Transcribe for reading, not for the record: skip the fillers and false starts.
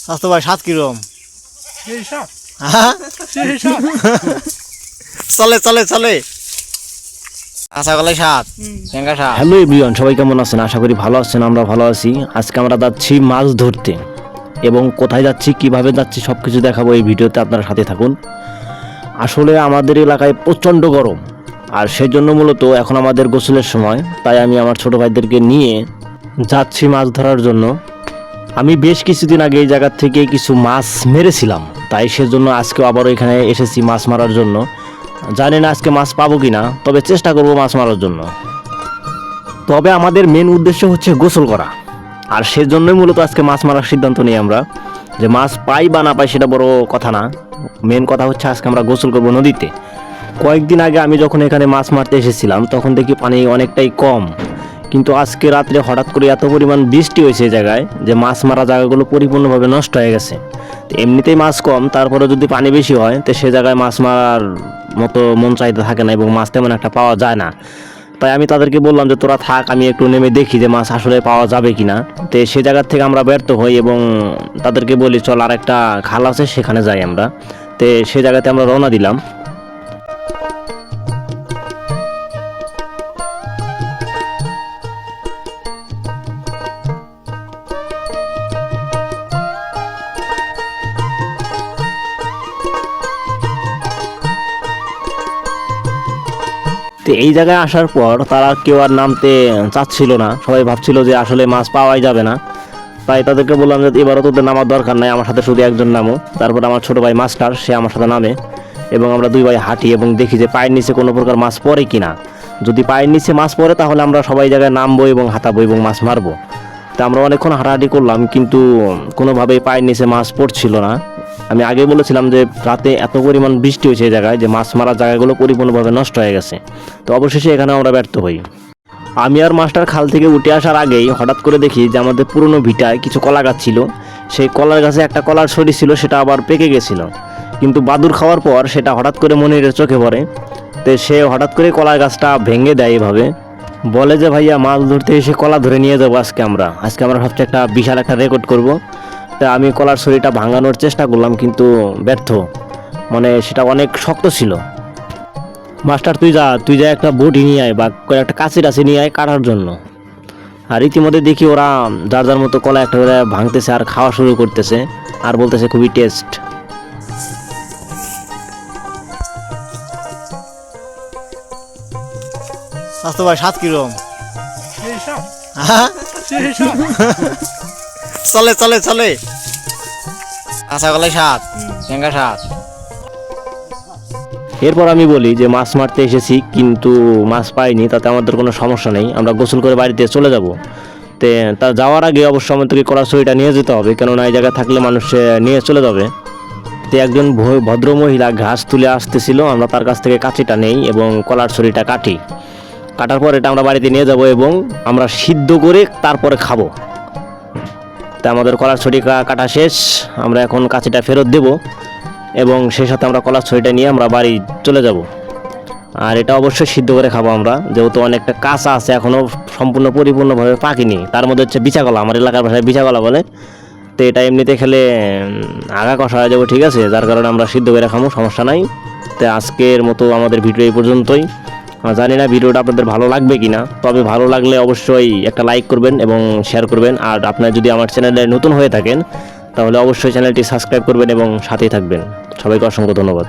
স্বাস্থ্য ভাই স্বাদ কিরম? চলে চলে চলে কাঁচা কলাই স্বাদ, টেঙ্গা স্বাদ। হ্যালো এভরিওয়ান, সবাই কেমন আছেন? আশা করি ভালো আছেন। আমরা ভালো আছি। আজকে আমরা যাচ্ছি মাছ ধরতে, এবং কোথায় যাচ্ছি, কিভাবে যাচ্ছি, সব কিছু দেখাবো এই ভিডিওতে। আপনারা সাথে থাকুন। আসলে আমাদের এলাকায় প্রচণ্ড গরম, আর সেজন্য মূলত এখন আমাদের গোসলের সময়, তাই আমি আমার ছোটো ভাইদেরকে নিয়ে যাচ্ছি মাছ ধরার জন্য। আমি বেশ কিছুদিন আগে এই জায়গার থেকে কিছু মাছ মেরেছিলাম, তাই সেজন্য আজকে আবারও এখানে এসেছি মাছ মারার জন্য। জানি না আজকে মাছ পাবো কিনা, তবে চেষ্টা করব মাছ মারার জন্য। তবে আমাদের মেন উদ্দেশ্য হচ্ছে গোসল করা, আর সেজন্যই মূলত আজকে মাছ মারার সিদ্ধান্ত নিই আমরা। যে মাছ পাই বা না পাই সেটা বড় কথা না, মেন কথা হচ্ছে আজকে আমরা গোসল করব নদীতে। কয়েকদিন আগে আমি যখন এখানে মাছ মারতে এসেছিলাম তখন দেখি পানি অনেকটাই কম, কিন্তু আজকে রাত্রে হঠাৎ করে এত পরিমাণ বৃষ্টি হয়েছে এই জায়গায় যে মাছ মারা জায়গাগুলো পরিপূর্ণভাবে নষ্ট হয়ে গেছে। তো এমনিতেই মাছ কম, তারপরে যদি পানি বেশি হয় তো সে জায়গায় মাছ মারার মতো মন চাইতে থাকে না, এবং মাছ তেমন একটা পাওয়া যায় না। তাই আমি তাদেরকে বললাম যে তোরা থাক, আমি একটু নেমে দেখি যে মাছ আসলে পাওয়া যাবে কিনা। তো সে জায়গার থেকে আমরা ব্যর্থ হই, এবং তাদেরকে বলি চল আর একটা খাল আছে সেখানে যাই আমরা। তো সে জায়গাতে আমরা রওনা দিলাম। তো এই জায়গায় আসার পর তারা কেউ আর নামতে চাচ্ছিল না, সবাই ভাবছিল যে আসলে মাছ পাওয়াই যাবে না। তাই তাদেরকে বললাম যে এবারও তোদের নামার দরকার নাই, আমার সাথে শুধু একজন নামো। তারপর আমার ছোটো ভাই মাস্টার, সে আমার সাথে নামে, এবং আমরা দুই ভাই হাঁটি এবং দেখি যে পায়ের নিচে কোনো প্রকার মাছ পড়ে কিনা। যদি পায়ের নিচে মাছ পড়ে তাহলে আমরা সবাই জায়গায় নামবো এবং হাঁটাবো এবং মাছ মারবো। তা আমরা অনেকক্ষণ হাঁটাহাঁটি করলাম, কিন্তু কোনোভাবেই পায়ের নিচে মাছ পড়ছিল না। আমি আগে বলেছিলাম যে রাতে এত পরিমাণ বৃষ্টি হয়েছে এই জায়গায় যে মাছ মারার জায়গাগুলো পরিপূর্ণভাবে নষ্ট হয়ে গেছে। তো অবশেষে এখানে আমরা ব্যর্থ হই। আমি আর মাস্টার খাল থেকে উঠে আসার আগেই হঠাৎ করে দেখি যে আমাদের পুরনো ভিটায় কিছু কলা গাছ ছিল। সেই কলার গাছে একটা কলার ছড়ি ছিল, সেটা আবার পেকে গেছিল, কিন্তু বাদুর খাওয়ার পর সেটা হঠাৎ করে মনিরের চোখে পড়ে। তো সে হঠাৎ করে কলার গাছটা ভেঙে দেয় এভাবে, বলে যে ভাইয়া মাছ ধরতে এসে কলা ধরে নিয়ে যাবো আজকে আমরা ভাবছি একটা বিশাল একটা রেকর্ড করব। তা আমি কলার ছড়িটা ভাঙানোর চেষ্টা করলাম, কিন্তু ব্যর্থ, মানে সেটা অনেক শক্ত ছিল। মাস্টার তুই যা একটা বটি নিয়ে আয় বা একটা কাঁচি টাচি নিয়ে আয় কাটার জন্য। আর ইতিমধ্যে দেখি ওরা যার যার মতো কলা একটা করে ভাঙতেছে আর খাওয়া শুরু করতেছে, আর বলতেছে খুবই টেস্ট। স্বাস্থ্য ভাই স্বাদ কিরম? চলে চলে চলে কাঁচা কলাই স্বাদ, টেঙ্গা স্বাদ। এরপর আমি বলি যে মাছ মারতে এসেছি কিন্তু মাছ পাইনি, তাতে আমাদের কোনো সমস্যা নেই, আমরা গোসল করে বাড়িতে চলে যাব। তো তা যাওয়ার আগে অবশ্য আমাদেরকে কলার ছড়িটা নিয়ে যেতে হবে, কেননা এই জায়গায় থাকলে মানুষ নিয়ে চলে যাবে। তো একজন ভদ্র মহিলা ঘাস তুলে আসতেছিল, আমরা তার কাছ থেকে কাঁচিটা নেই এবং কলার ছড়িটা কাটার পর এটা আমরা বাড়িতে নিয়ে যাব এবং আমরা সিদ্ধ করে তারপরে খাবো। তা আমাদের কলার ছড়ি কাটা শেষ, আমরা এখন কাঁচিটা ফেরত দেব, এবং সেই সাথে আমরা কলার ছড়িটা নিয়ে আমরা বাড়ি চলে যাব। আর এটা অবশ্যই সিদ্ধ করে খাবো আমরা, যেহেতু অনেকটা কাঁচা আছে, এখনও সম্পূর্ণ পরিপূর্ণভাবে পাকেনি। তার মধ্যে হচ্ছে বিচা কলা, আমার এলাকার ভাষায় বিচা কলা বলে। তো এটা এমনিতে খেলে আগা কষা হয়ে যাবো, ঠিক আছে, যার কারণে আমরা সিদ্ধ করে খাবো, সমস্যা নাই। তো আজকের মতো আমাদের ভিডিও এই পর্যন্তই। জানি না ভিডিওটা আপনাদের ভালো লাগবে কিনা, তবে ভালো লাগলে অবশ্যই একটা লাইক করবেন এবং শেয়ার করবেন। আর আপনারা যদি আমার চ্যানেলে নতুন হয়ে থাকেন তাহলে অবশ্যই চ্যানেলটি সাবস্ক্রাইব করবেন এবং সাথেই থাকবেন। সবাইকে অসংখ্য ধন্যবাদ।